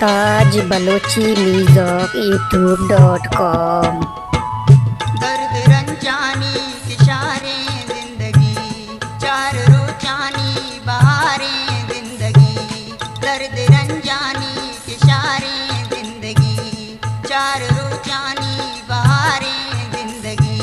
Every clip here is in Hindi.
Mumtaz Balochi music youtube.com। दर्द रंजानी किशारे जिंदगी चार रोजानी बहारे जिंदगी दर्द रंजानी किशारे जिंदगी चार रोजानी बहारे जिंदगी।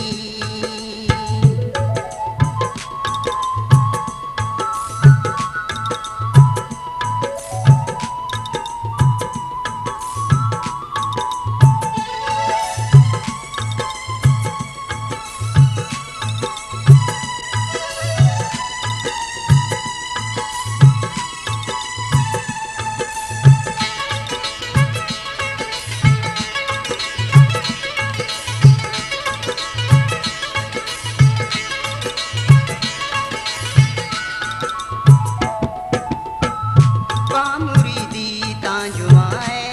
मुरीदी ताजुआए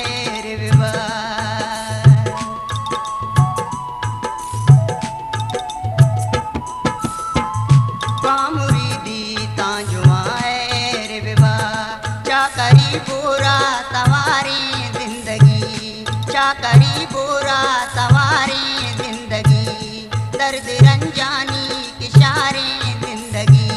रे मुरीदी ताजुआए रे विवा चाकरी पूरा तवारी जिंदगी चाकरी पूरा तवारी जिंदगी दर्द रंजानी किशारे जिंदगी।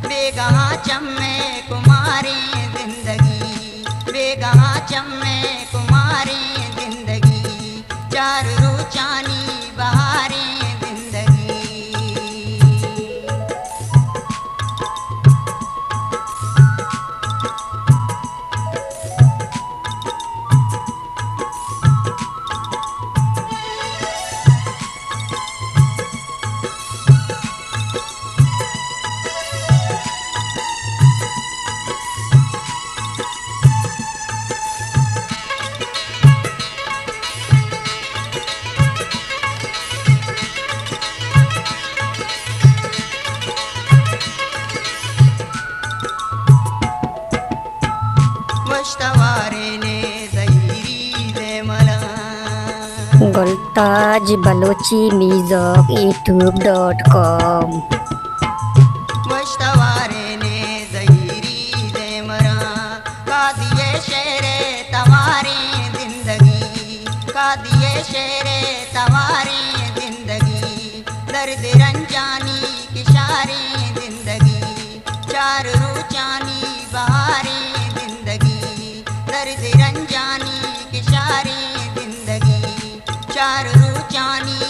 बेगहा चम्मे कुमारी जिंदगी बेगहा चम्मे कुमारी जिंदगी चार रोजानी बहारे जिंदगी। Mumtaz Balochi music youtube.com। मुश्तवारे ने ज़हीरी दे मरा का दिए शेरे तवारी जिंदगी का दिए शेरे तवारी जिंदगी दर्द रंजानी किशारे जिंदगी चार रोजानी बहारे जिंदगी दर्द रंजानी किशारे जिंदगी चार रोजानी